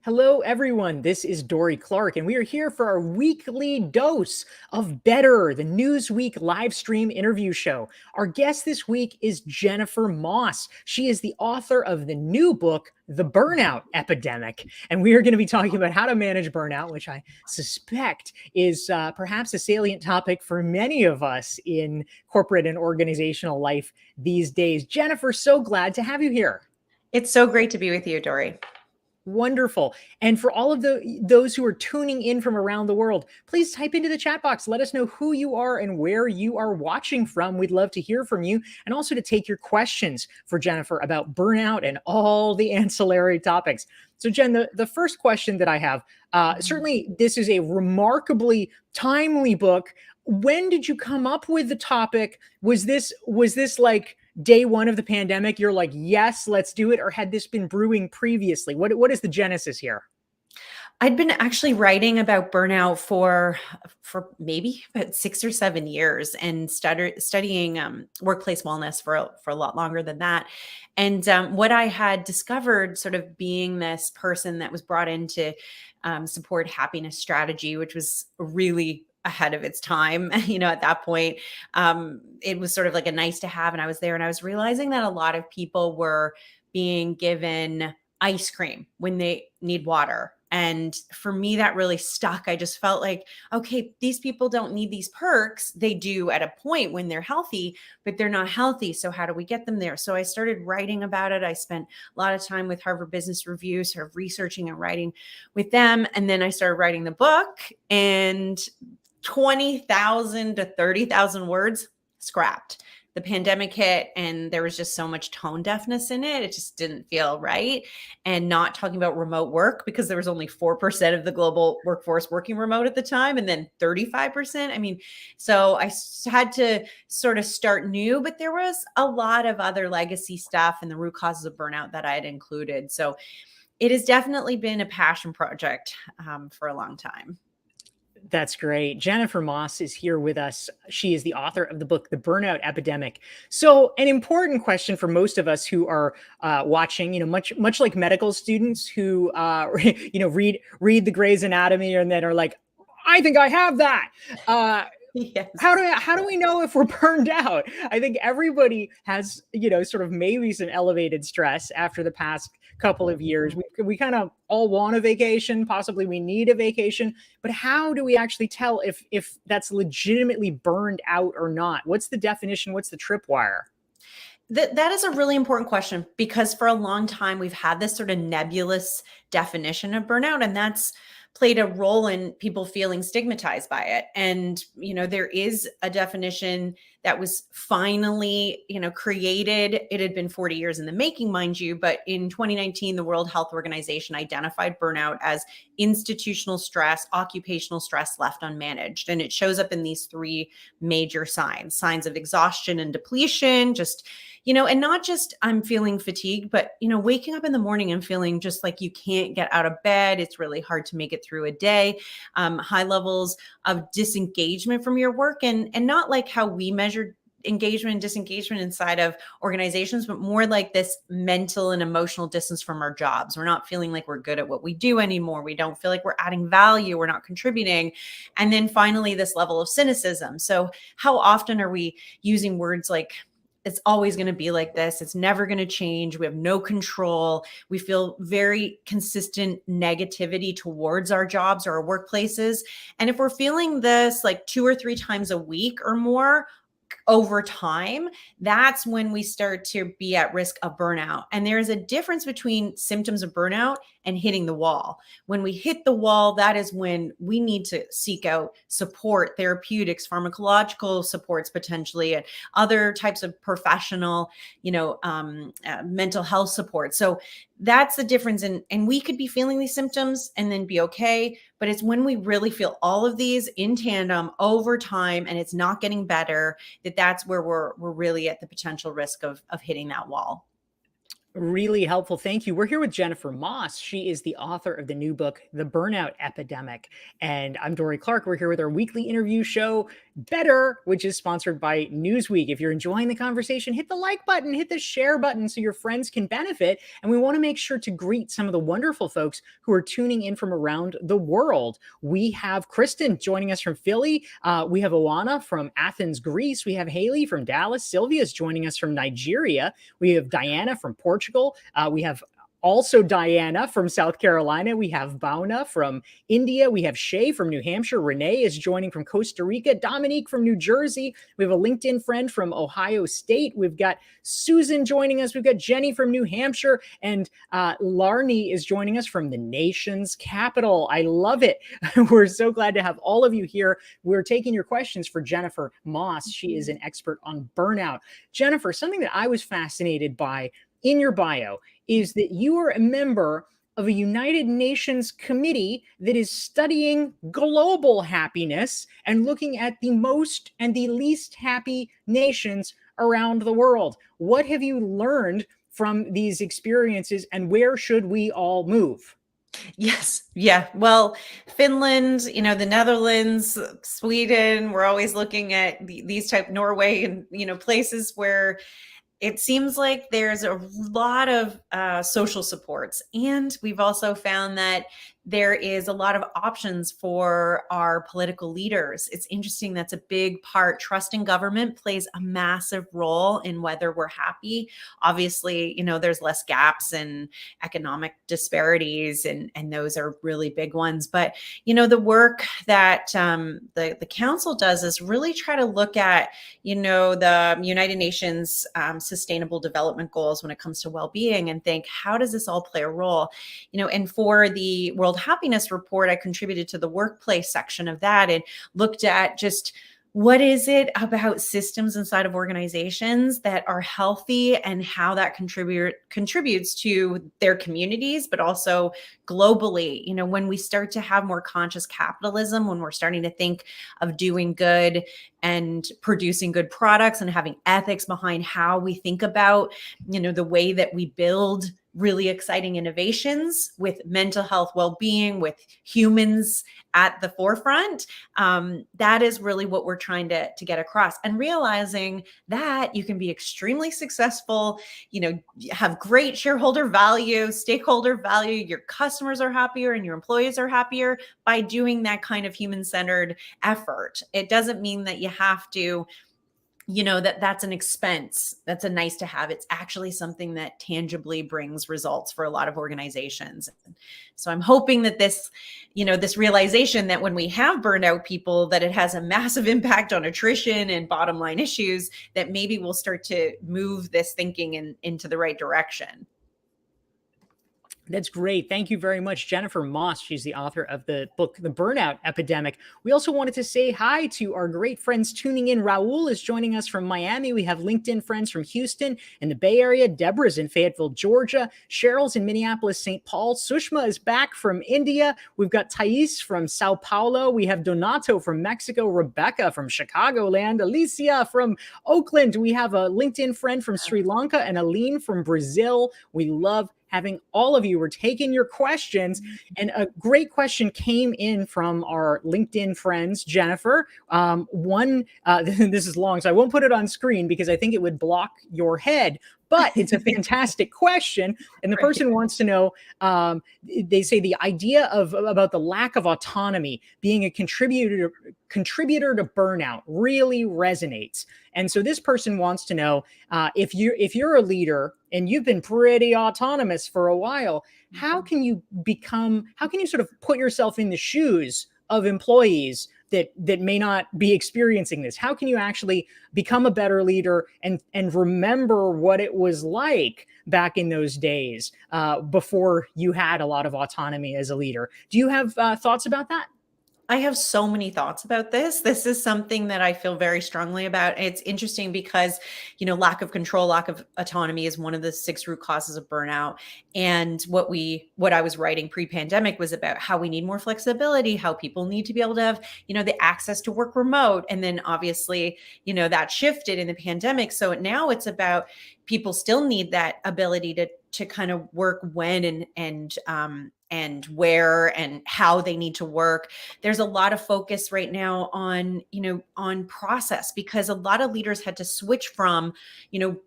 Hello, everyone. This is Dorie Clark, and we are here for our weekly dose of Better, the Newsweek live stream interview show. Our guest this week is Jennifer Moss. She is the author of the new book, The Burnout Epidemic. And we are going to be talking about how to manage burnout, which I suspect is perhaps a salient topic for many of us in corporate and organizational life these days. Jennifer, so glad to have you here. It's so great to be with you, Dorie. Wonderful. And for all of those who are tuning in from around the world, please type into the chat box. Let us know who you are and where you are watching from. We'd love to hear from you, and also to take your questions for Jennifer about burnout and all the ancillary topics. So Jen, the first question that I have, certainly this is a remarkably timely book. When did you come up with the topic? Was this like day one of the pandemic, you're like, yes, let's do it? Or had this been brewing previously? What is the genesis here? I'd been actually writing about burnout for maybe about 6 or 7 years, and studying workplace wellness for a lot longer than that. And what I had discovered, sort of being this person that was brought in to support happiness strategy, which was really ahead of its time. At that point, it was sort of like a nice to have. And I was there, and I was realizing that a lot of people were being given ice cream when they need water. And for me, that really stuck. I just felt like, okay, these people don't need these perks. They do at a point when they're healthy, but they're not healthy. So how do we get them there? So I started writing about it. I spent a lot of time with Harvard Business Review, sort of researching and writing with them. And then I started writing the book, and 20,000 to 30,000 words scrapped. The pandemic hit, and there was just so much tone deafness in it. It just didn't feel right. And not talking about remote work, because there was only 4% of the global workforce working remote at the time, and then 35%. So I had to sort of start new, but there was a lot of other legacy stuff and the root causes of burnout that I had included. So it has definitely been a passion project for a long time. That's great. Jennifer Moss is here with us. She is the author of the book, The Burnout Epidemic. So an important question for most of us who are watching, much like medical students who, read the Grey's Anatomy and then are like, I think I have that. Yes. How do we know if we're burned out? I think everybody has, sort of maybe some elevated stress after the past couple of years. We kind of all want a vacation, possibly we need a vacation, but how do we actually tell if that's legitimately burned out or not? What's the definition? What's the tripwire? That is a really important question, because for a long time we've had this sort of nebulous definition of burnout, and that's played a role in people feeling stigmatized by it. And, there is a definition that was finally, created. It had been 40 years in the making, mind you, but in 2019, the World Health Organization identified burnout as institutional stress, occupational stress left unmanaged. And it shows up in these 3 major signs of exhaustion and depletion, and not just I'm feeling fatigued, but, waking up in the morning and feeling just like you can't get out of bed. It's really hard to make it through a day. High levels of disengagement from your work, and not like how we measure engagement and disengagement inside of organizations, but more like this mental and emotional distance from our jobs. We're not feeling like we're good at what we do anymore. We don't feel like we're adding value. We're not contributing. And then finally, this level of cynicism. So how often are we using words like, it's always going to be like this, it's never going to change, we have no control, we feel very consistent negativity towards our jobs or our workplaces. And if we're feeling this like 2 or 3 times a week or more over time, that's when we start to be at risk of burnout. And there is a difference between symptoms of burnout and hitting the wall. When we hit the wall, that is when we need to seek out support, therapeutics, pharmacological supports potentially, and other types of professional, mental health support. So that's the difference. And we could be feeling these symptoms and then be okay, but it's when we really feel all of these in tandem over time and it's not getting better, that's where we're really at the potential risk of hitting that wall. Really helpful. Thank you. We're here with Jennifer Moss. She is the author of the new book, The Burnout Epidemic. And I'm Dorie Clark. We're here with our weekly interview show, Better, which is sponsored by Newsweek. If you're enjoying the conversation, hit the like button, hit the share button so your friends can benefit. And we want to make sure to greet some of the wonderful folks who are tuning in from around the world. We have Kristen joining us from Philly. We have Oana from Athens, Greece. We have Haley from Dallas. Sylvia is joining us from Nigeria. We have Diana from Portugal. We have also Diana from South Carolina. We have Bauna from India. We have Shay from New Hampshire. Renee is joining from Costa Rica. Dominique from New Jersey. We have a LinkedIn friend from Ohio State. We've got Susan joining us. We've got Jenny from New Hampshire. And Larnie is joining us from the nation's capital. I love it. We're so glad to have all of you here. We're taking your questions for Jennifer Moss. She is an expert on burnout. Jennifer, something that I was fascinated by in your bio is that you are a member of a United Nations committee that is studying global happiness and looking at the most and the least happy nations around the world. What have you learned from these experiences, and where should we all move? Yes. Yeah. Well, Finland, the Netherlands, Sweden, we're always looking at these type Norway and, places where it seems like there's a lot of social supports. And we've also found that there is a lot of options for our political leaders. It's interesting. That's a big part. Trust in government plays a massive role in whether we're happy. Obviously, there's less gaps and economic disparities, and those are really big ones. But, the work that the council does is really try to look at, the United Nations Sustainable Development Goals when it comes to well-being, and think, how does this all play a role? And for the World Happiness Report, I contributed to the workplace section of that and looked at just what is it about systems inside of organizations that are healthy and how that contributes to their communities, but also globally. When we start to have more conscious capitalism, when we're starting to think of doing good and producing good products and having ethics behind how we think about, the way that we build really exciting innovations with mental health, well-being, with humans at the forefront. That is really what we're trying to get across, and realizing that you can be extremely successful, have great shareholder value, stakeholder value, your customers are happier and your employees are happier by doing that kind of human-centered effort. It doesn't mean that you have to, that's an expense. That's a nice to have. It's actually something that tangibly brings results for a lot of organizations. So I'm hoping that this realization that when we have burned out people, that it has a massive impact on attrition and bottom line issues, that maybe we'll start to move this thinking into the right direction. That's great. Thank you very much, Jennifer Moss. She's the author of the book, The Burnout Epidemic. We also wanted to say hi to our great friends tuning in. Raul is joining us from Miami. We have LinkedIn friends from Houston and the Bay Area. Deborah's in Fayetteville, Georgia. Cheryl's in Minneapolis, St. Paul. Sushma is back from India. We've got Thais from Sao Paulo. We have Donato from Mexico. Rebecca from Chicagoland. Alicia from Oakland. We have a LinkedIn friend from Sri Lanka and Aline from Brazil. We love having all of you. We're taking your questions. And a great question came in from our LinkedIn friends, Jennifer. This is long, so I won't put it on screen because I think it would block your head. But it's a fantastic question. And the person wants to know, they say the idea about the lack of autonomy being a contributor to burnout really resonates. And so this person wants to know, if you're a leader and you've been pretty autonomous for a while, how can you sort of put yourself in the shoes of employees that may not be experiencing this? How can you actually become a better leader and remember what it was like back in those days before you had a lot of autonomy as a leader? Do you have thoughts about that? I have so many thoughts about this. This is something that I feel very strongly about. It's interesting because, lack of control, lack of autonomy is one of the 6 root causes of burnout. And what I was writing pre-pandemic was about how we need more flexibility, how people need to be able to have, the access to work remote. And then obviously, that shifted in the pandemic. So now it's about people still need that ability to kind of work when and where and how they need to work. There's a lot of focus right now on, on process, because a lot of leaders had to switch from,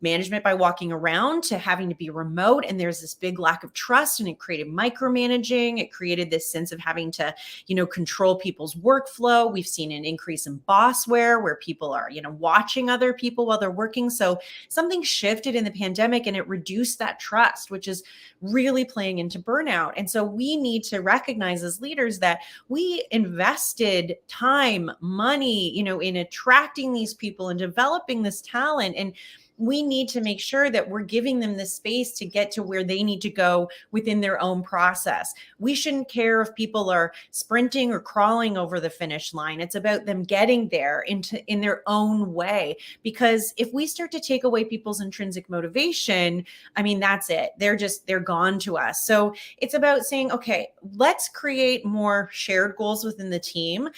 management by walking around to having to be remote. And there's this big lack of trust, and it created micromanaging. It created this sense of having to, control people's workflow. We've seen an increase in bossware, where people are, watching other people while they're working. So something shifted in the pandemic, and it reduced that trust, which is really playing into burnout. And so we need to recognize as leaders that we invested time, money, in attracting these people and developing this talent. And we need to make sure that we're giving them the space to get to where they need to go within their own process. We shouldn't care if people are sprinting or crawling over the finish line. It's about them getting there in their own way. Because if we start to take away people's intrinsic motivation, I mean, that's it. They're gone to us. So it's about saying, okay, let's create more shared goals within the team,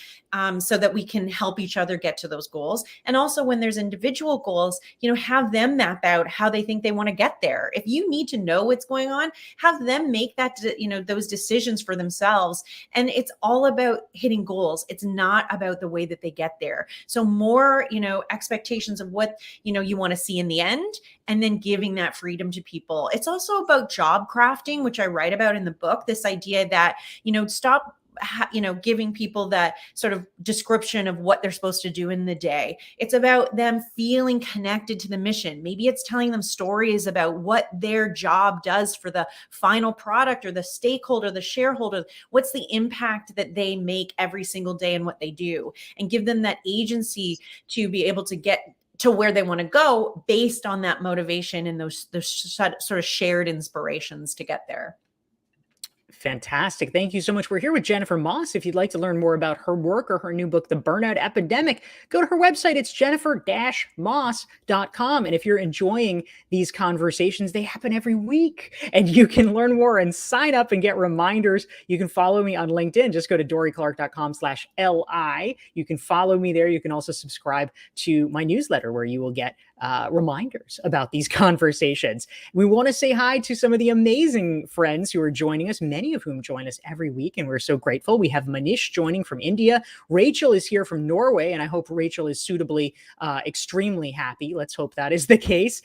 so that we can help each other get to those goals. And also, when there's individual goals, have them map out how they think they want to get there. If you need to know what's going on, have them make that, those decisions for themselves. And it's all about hitting goals. It's not about the way that they get there. So more, expectations of what, you want to see in the end, and then giving that freedom to people. It's also about job crafting, which I write about in the book, this idea that, stop giving people that sort of description of what they're supposed to do in the day. It's about them feeling connected to the mission. Maybe it's telling them stories about what their job does for the final product or the stakeholder, the shareholder. What's the impact that they make every single day in what they do, and give them that agency to be able to get to where they want to go based on that motivation and those sort of shared inspirations to get there. Fantastic. Thank you so much. We're here with Jennifer Moss. If you'd like to learn more about her work or her new book, The Burnout Epidemic, go to her website. It's jennifer-moss.com. And if you're enjoying these conversations, they happen every week, and you can learn more and sign up and get reminders. You can follow me on LinkedIn. Just go to dorieclark.com/LI. You can follow me there. You can also subscribe to my newsletter, where you will get reminders about these conversations. We want to say hi to some of the amazing friends who are joining us, many of whom join us every week, and we're so grateful. We have Manish joining from India. Rachel is here from Norway, and I hope Rachel is suitably extremely happy. Let's hope that is the case.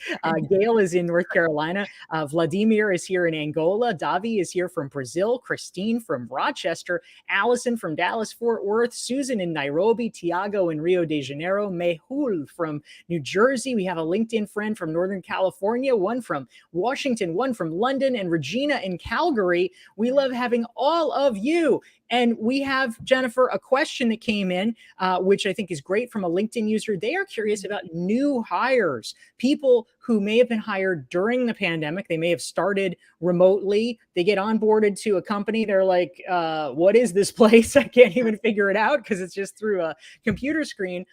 Gail is in North Carolina. Vladimir is here in Angola. Davi is here from Brazil. Christine from Rochester. Allison from Dallas, Fort Worth. Susan in Nairobi. Tiago in Rio de Janeiro. Mehul from New Jersey. We have a LinkedIn friend from Northern California, one from Washington, one from London, and Regina in Calgary. We love having all of you. And we have, Jennifer, a question that came in, which I think is great, from a LinkedIn user. They are curious about new hires, people who may have been hired during the pandemic. They may have started remotely. They get onboarded to a company. They're like, what is this place? I can't even figure it out because it's just through a computer screen.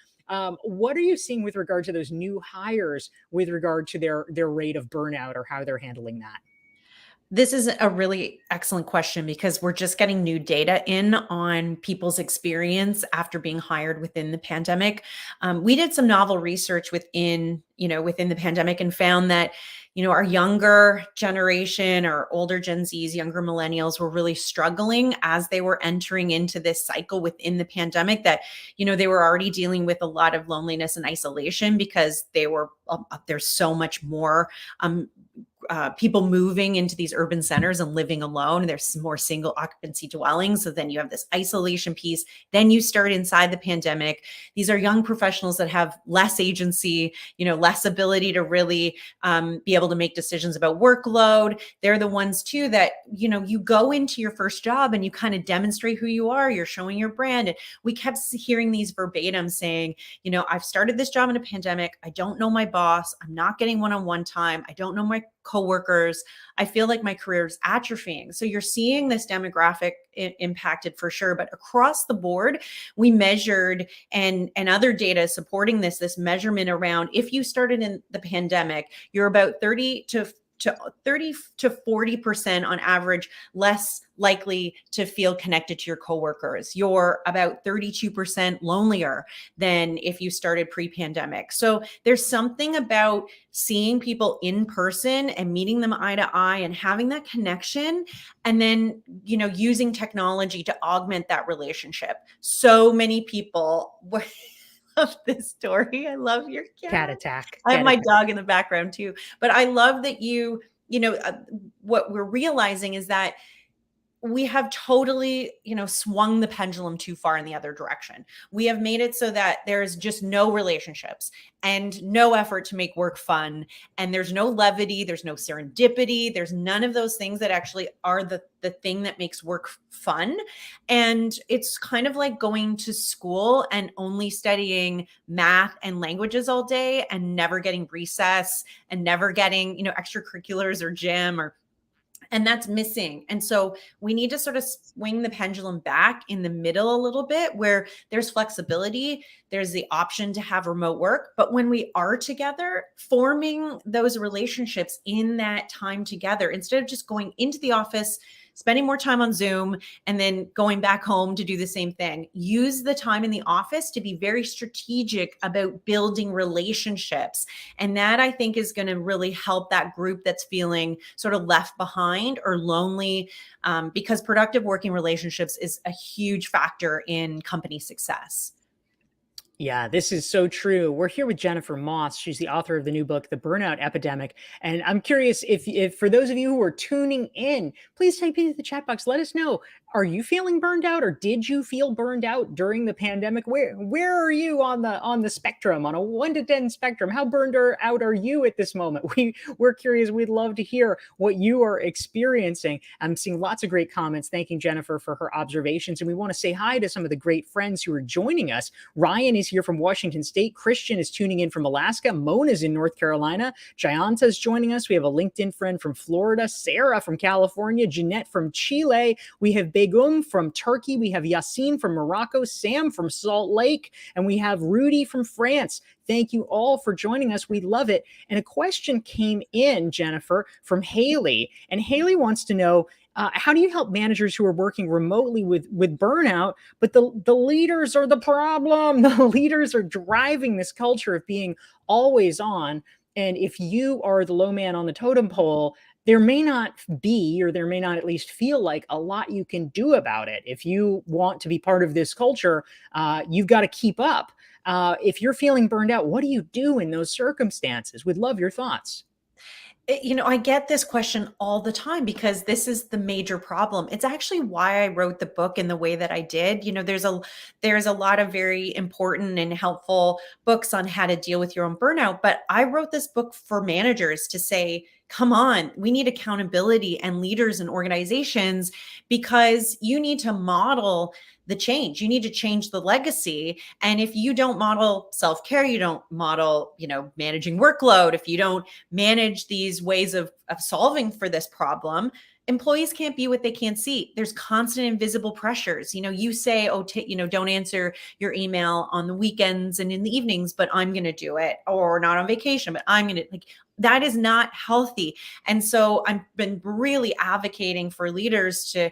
What are you seeing with regard to those new hires, with regard to their rate of burnout, or how they're handling that? This is a really excellent question, because we're just getting new data in on people's experience after being hired within the pandemic. We did some novel research within the pandemic, and found that, our younger generation, or older Gen Zs, younger millennials, were really struggling as they were entering into this cycle within the pandemic, that, they were already dealing with a lot of loneliness and isolation, because there's so much more people moving into these urban centers and living alone. And there's more single occupancy dwellings. So then you have this isolation piece. Then you start inside the pandemic. These are young professionals that have less agency, less ability to really be able to make decisions about workload. They're the ones too that, you go into your first job and you kind of demonstrate who you are. You're showing your brand. And we kept hearing these verbatim saying, I've started this job in a pandemic. I don't know my boss. I'm not getting one-on-one time. I don't know my coworkers. I feel like my career is atrophying. So you're seeing this demographic impacted for sure, but across the board, we measured, and other data supporting this measurement around, if you started in the pandemic, you're about 30 to to 40% on average less likely to feel connected to your coworkers. You're about 32% lonelier than if you started pre-pandemic. So there's something about seeing people in person and meeting them eye to eye and having that connection, and then, using technology to augment that relationship. So many people love this story. I love your Cat attack. I have my dog in the background too. But I love that what we're realizing is that we have totally, swung the pendulum too far in the other direction. We have made it so that there's just no relationships and no effort to make work fun. And there's no levity, there's no serendipity, there's none of those things that actually are the thing that makes work fun. And it's kind of like going to school and only studying math and languages all day and never getting recess and never getting, extracurriculars or gym and that's missing. And so we need to sort of swing the pendulum back in the middle a little bit, where there's flexibility, there's the option to have remote work. But when we are together, forming those relationships in that time together, instead of just going into the office, spending more time on Zoom, and then going back home to do the same thing. Use the time in the office to be very strategic about building relationships. And that, I think, is going to really help that group that's feeling sort of left behind or lonely, because productive working relationships is a huge factor in company success. Yeah, this is so true. We're here with Jennifer Moss. She's the author of the new book, The Burnout Epidemic. And I'm curious if for those of you who are tuning in, please type into the chat box. Let us know. Are you feeling burned out, or did you feel burned out during the pandemic? Where are you on the spectrum, on a 1 to 10 spectrum? How burned out are you at this moment? We're curious. We'd love to hear what you are experiencing. I'm seeing lots of great comments thanking Jennifer for her observations. And we want to say hi to some of the great friends who are joining us. Ryan is here from Washington State. Christian is tuning in from Alaska. Mona's in North Carolina. Jayanta is joining us. We have a LinkedIn friend from Florida. Sarah from California. Jeanette from Chile. We have Begum from Turkey. We have Yassine from Morocco. Sam from Salt Lake. And we have Rudy from France. Thank you all for joining us. We love it. And a question came in, Jennifer, from Haley. And Haley wants to know, how do you help managers who are working remotely with burnout, but the leaders are the problem? The leaders are driving this culture of being always on. And if you are the low man on the totem pole, there may not be, or there may not at least feel like, a lot you can do about it. If you want to be part of this culture, you've got to keep up. If you're feeling burned out, what do you do in those circumstances? We'd love your thoughts. I get this question all the time because this is the major problem. It's actually why I wrote the book in the way that I did. There's a lot of very important and helpful books on how to deal with your own burnout, but I wrote this book for managers to say, come on, we need accountability and leaders and organizations, because you need to model the change. You need to change the legacy. And if you don't model self-care, you don't model, managing workload, if you don't manage these ways of solving for this problem, employees can't be what they can't see. There's constant invisible pressures. You say, don't answer your email on the weekends and in the evenings, but I'm going to do it, or not on vacation, but I'm going to that is not healthy. And so I've been really advocating for leaders to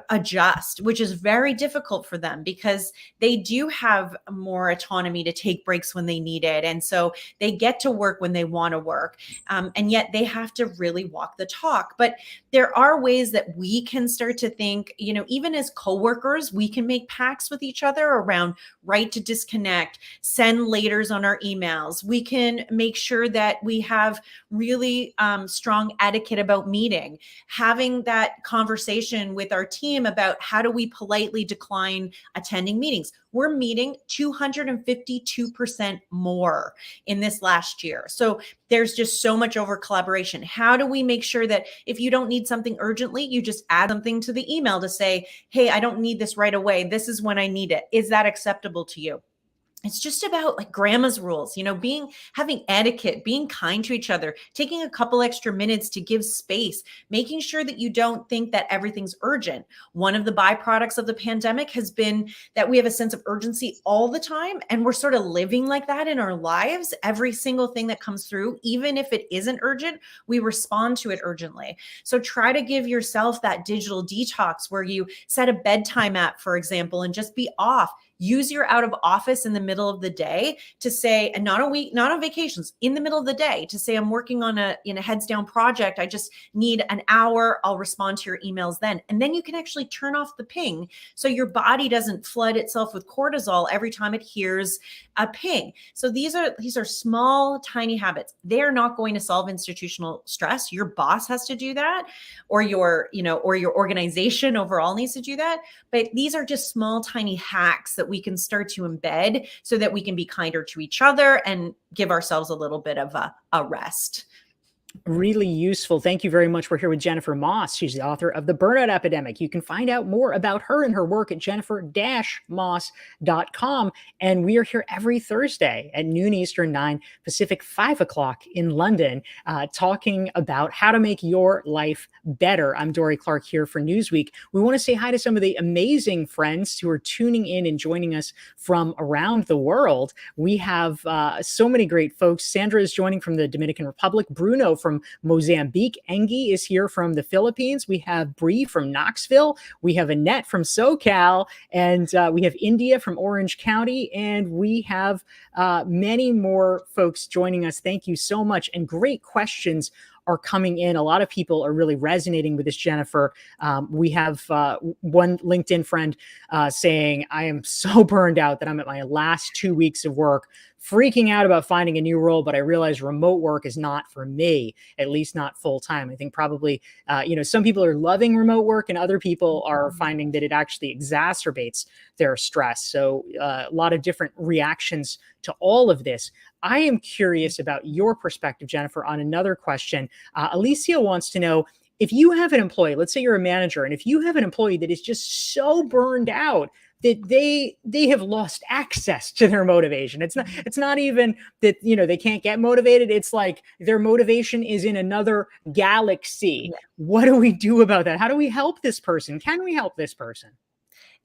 adjust, which is very difficult for them because they do have more autonomy to take breaks when they need it. And so they get to work when they want to work. And yet they have to really walk the talk. But there are ways that we can start to think, even as coworkers, we can make pacts with each other around right to disconnect, send laters on our emails. We can make sure that we have really strong etiquette about meeting, having that conversation with our team about how do we politely decline attending meetings. We're meeting 252% more in this last year. So there's just so much over collaboration. How do we make sure that if you don't need something urgently, you just add something to the email to say, hey, I don't need this right away. This is when I need it. Is that acceptable to you? It's just about like grandma's rules, having etiquette, being kind to each other, taking a couple extra minutes to give space, making sure that you don't think that everything's urgent. One of the byproducts of the pandemic has been that we have a sense of urgency all the time. And we're sort of living like that in our lives. Every single thing that comes through, even if it isn't urgent, we respond to it urgently. So try to give yourself that digital detox where you set a bedtime app, for example, and just be off. Use your out of office in the middle of the day to say, and not a week, not on vacations, in the middle of the day to say, I'm working on a heads down project. I just need an hour. I'll respond to your emails then. And then you can actually turn off the ping so your body doesn't flood itself with cortisol every time it hears a ping. So these are small, tiny habits. They're not going to solve institutional stress. Your boss has to do that, or your organization overall needs to do that. But these are just small, tiny hacks that we can start to embed so that we can be kinder to each other and give ourselves a little bit of a rest. Really useful. Thank you very much. We're here with Jennifer Moss. She's the author of The Burnout Epidemic. You can find out more about her and her work at jennifer-moss.com. And we are here every Thursday at noon Eastern, 9 Pacific, 5 o'clock in London, talking about how to make your life better. I'm Dorie Clark here for Newsweek. We want to say hi to some of the amazing friends who are tuning in and joining us from around the world. We have so many great folks. Sandra is joining from the Dominican Republic. Bruno from Mozambique. Engi is here from the Philippines. We have Bree from Knoxville. We have Annette from SoCal. And we have India from Orange County. And we have many more folks joining us. Thank you so much. And great questions are coming in. A lot of people are really resonating with this, Jennifer. We have one LinkedIn friend saying, I am so burned out that I'm at my last 2 weeks of work, freaking out about finding a new role, but I realize remote work is not for me, at least not full time. I think probably, some people are loving remote work and other people are finding that it actually exacerbates their stress. So a lot of different reactions to all of this. I am curious about your perspective, Jennifer, on another question. Alicia wants to know, if you have an employee, let's say you're a manager, and if you have an employee that is just so burned out that they have lost access to their motivation. It's not even that, they can't get motivated. It's like their motivation is in another galaxy. Yeah. What do we do about that? How do we help this person? Can we help this person?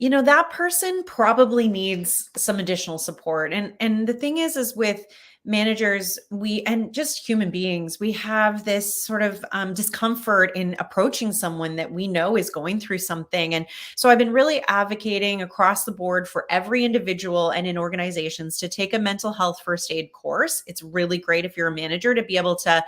That person probably needs some additional support. And the thing is with managers, and just human beings, we have this sort of discomfort in approaching someone that we know is going through something. And so I've been really advocating across the board for every individual and in organizations to take a mental health first aid course. It's really great if you're a manager to be able to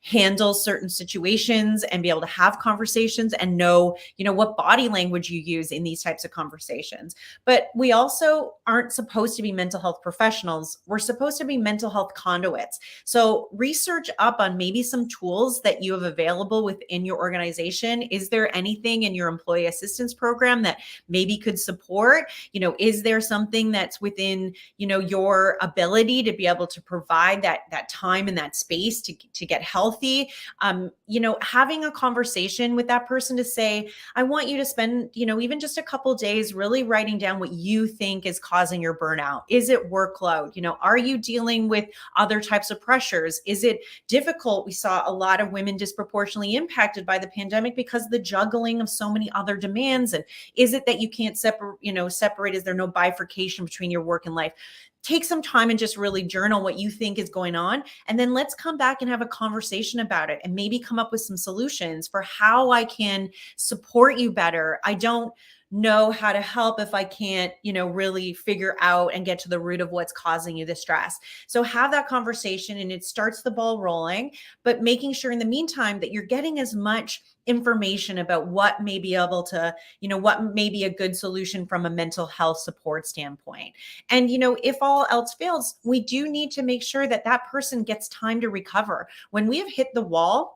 handle certain situations and be able to have conversations and know, what body language you use in these types of conversations. But we also aren't supposed to be mental health professionals. We're supposed to be mental health conduits. So research up on maybe some tools that you have available within your organization. Is there anything in your employee assistance program that maybe could support? Is there something that's within, your ability to be able to provide that time and that space to get healthy? Having a conversation with that person to say, I want you to spend, even just a couple days really writing down what you think is causing your burnout. Is it workload? Are you dealing with other types of pressures? Is it difficult? We saw a lot of women disproportionately impacted by the pandemic because of the juggling of so many other demands. And is it that you can't separate? Is there no bifurcation between your work and life? Take some time and just really journal what you think is going on. And then let's come back and have a conversation about it and maybe come up with some solutions for how I can support you better. I don't know how to help if I can't, really figure out and get to the root of what's causing you the stress. So have that conversation and it starts the ball rolling, but making sure in the meantime that you're getting as much information about what may be able to, what may be a good solution from a mental health support standpoint. And, if all else fails, we do need to make sure that that person gets time to recover. When we have hit the wall,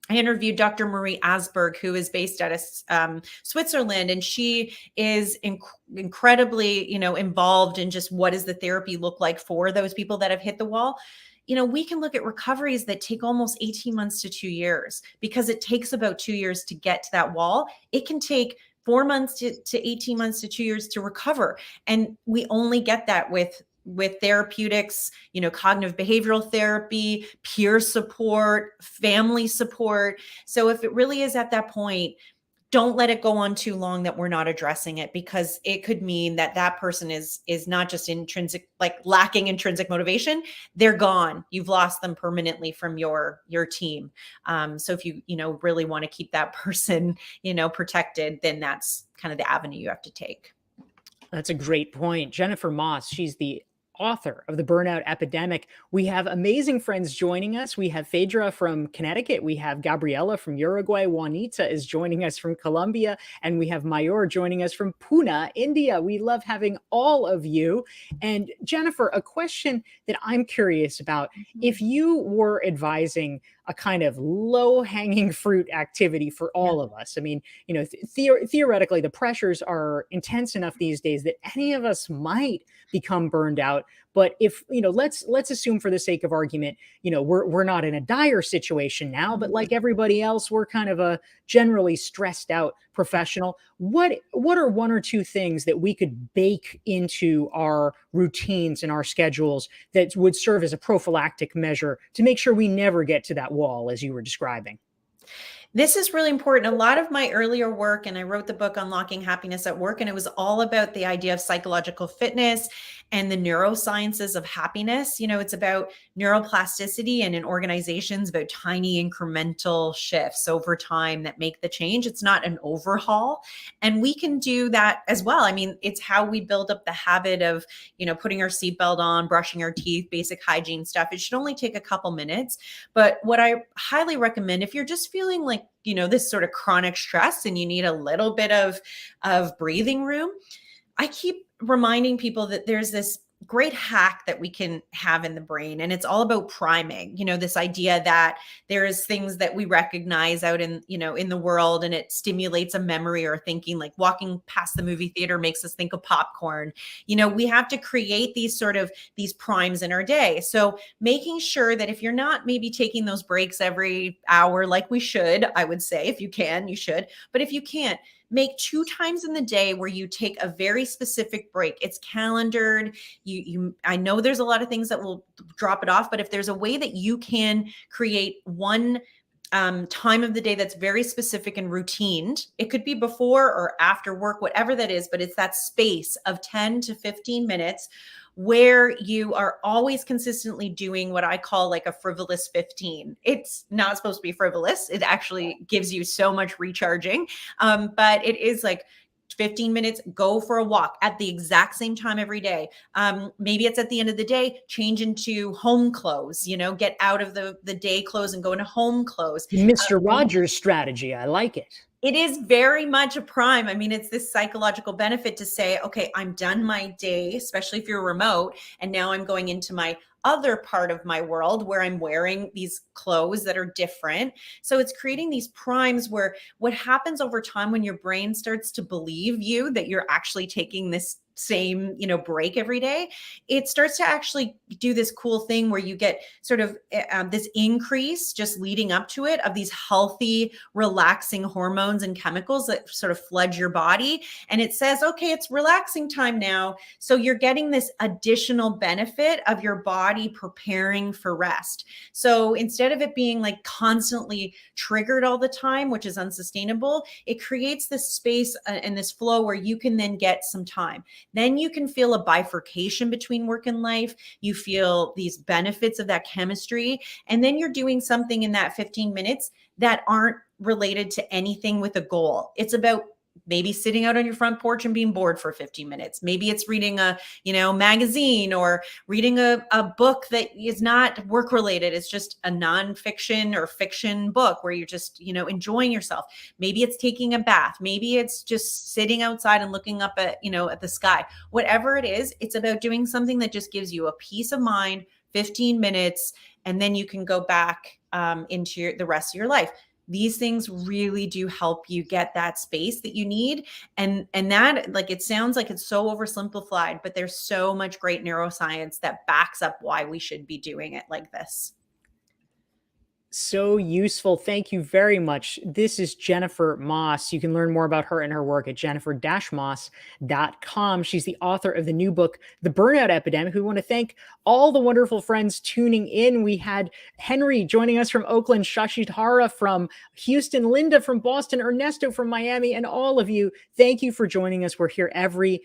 I interviewed Dr. Marie Asberg, who is based out of Switzerland, and she is incredibly, involved in just what does the therapy look like for those people that have hit the wall. We can look at recoveries that take almost 18 months to 2 years because it takes about 2 years to get to that wall. It can take 4 months to 18 months to 2 years to recover. And we only get that with with therapeutics, cognitive behavioral therapy, peer support, family support. So if it really is at that point, don't let it go on too long that we're not addressing it, because it could mean that that person is not just intrinsic, like lacking intrinsic motivation. They're gone. You've lost them permanently from your team. So if you really want to keep that person protected, then that's kind of the avenue you have to take. That's a great point. Jennifer Moss, she's the author of The Burnout Epidemic. We have amazing friends joining us. We have Phaedra from Connecticut. We have Gabriela from Uruguay. Juanita is joining us from Colombia. And we have Mayur joining us from Pune, India. We love having all of you. And Jennifer, a question that I'm curious about. If you were advising a kind of low-hanging fruit activity for all of us, I mean, theoretically, the pressures are intense enough these days that any of us might become burned out. But if, let's assume for the sake of argument, we're not in a dire situation now, but like everybody else, we're kind of a generally stressed out professional. What are one or two things that we could bake into our routines and our schedules that would serve as a prophylactic measure to make sure we never get to that wall, as you were describing? This is really important. A lot of my earlier work, and I wrote the book Unlocking Happiness at Work, and it was all about the idea of psychological fitness and the neurosciences of happiness. It's about neuroplasticity, and in organizations about tiny incremental shifts over time that make the change. It's not an overhaul. And we can do that as well. I mean, it's how we build up the habit of, putting our seatbelt on, brushing our teeth, basic hygiene stuff. It should only take a couple minutes. But what I highly recommend, if you're just feeling like, this sort of chronic stress and you need a little bit of breathing room, I keep reminding people that there's this great hack that we can have in the brain, and it's all about priming. This idea that there's things that we recognize out in the world, and it stimulates a memory or thinking, like walking past the movie theater makes us think of popcorn. We have to create these primes in our day. So making sure that if you're not maybe taking those breaks every hour like we should, I would say, if you can, you should. But if you can't, make 2 times in the day where you take a very specific break. It's calendared. I know there's a lot of things that will drop it off, but if there's a way that you can create one time of the day that's very specific and routined, it could be before or after work, whatever that is, but it's that space of 10 to 15 minutes where you are always consistently doing what I call like a frivolous 15. It's not supposed to be frivolous. It actually gives you so much recharging. But it is like 15 minutes, go for a walk at the exact same time every day. Maybe it's at the end of the day, change into home clothes, get out of the day clothes and go into home clothes. Mr. Rogers strategy. I like it. It is very much a prime. I mean, it's this psychological benefit to say, okay, I'm done my day, especially if you're remote, and now I'm going into my other part of my world where I'm wearing these clothes that are different. So it's creating these primes where what happens over time when your brain starts to believe you that you're actually taking this same, break every day, it starts to actually do this cool thing where you get sort of this increase just leading up to it of these healthy, relaxing hormones and chemicals that sort of flood your body. And it says, okay, it's relaxing time now. So you're getting this additional benefit of your body preparing for rest. So instead of it being like constantly triggered all the time, which is unsustainable, it creates this space and this flow where you can then get some time. Then you can feel a bifurcation between work and life. You feel these benefits of that chemistry. And then you're doing something in that 15 minutes that aren't related to anything with a goal. It's about maybe sitting out on your front porch and being bored for 15 minutes. Maybe it's reading a, magazine or reading a book that is not work related. It's just a nonfiction or fiction book where you're just, enjoying yourself. Maybe it's taking a bath. Maybe it's just sitting outside and looking up at, at the sky. Whatever it is, it's about doing something that just gives you a peace of mind, 15 minutes, and then you can go back into the rest of your life. These things really do help you get that space that you need. And that, like, it sounds like it's so oversimplified, but there's so much great neuroscience that backs up why we should be doing it like this. So useful. Thank you very much. This is Jennifer Moss. You can learn more about her and her work at jennifer-moss.com. She's the author of the new book, The Burnout Epidemic. We want to thank all the wonderful friends tuning in. We had Henry joining us from Oakland, Shashitara from Houston, Linda from Boston, Ernesto from Miami, and all of you. Thank you for joining us. We're here every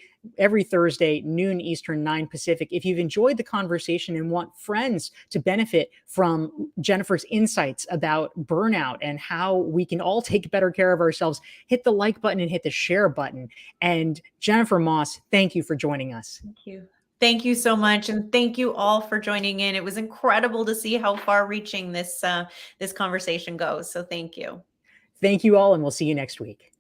Thursday, noon Eastern, 9 Pacific. If you've enjoyed the conversation and want friends to benefit from Jennifer's insights about burnout and how we can all take better care of ourselves, hit the like button and hit the share button. And Jennifer Moss, thank you for joining us. Thank you. Thank you so much. And thank you all for joining in. It was incredible to see how far reaching this conversation goes. So thank you. Thank you all, and we'll see you next week.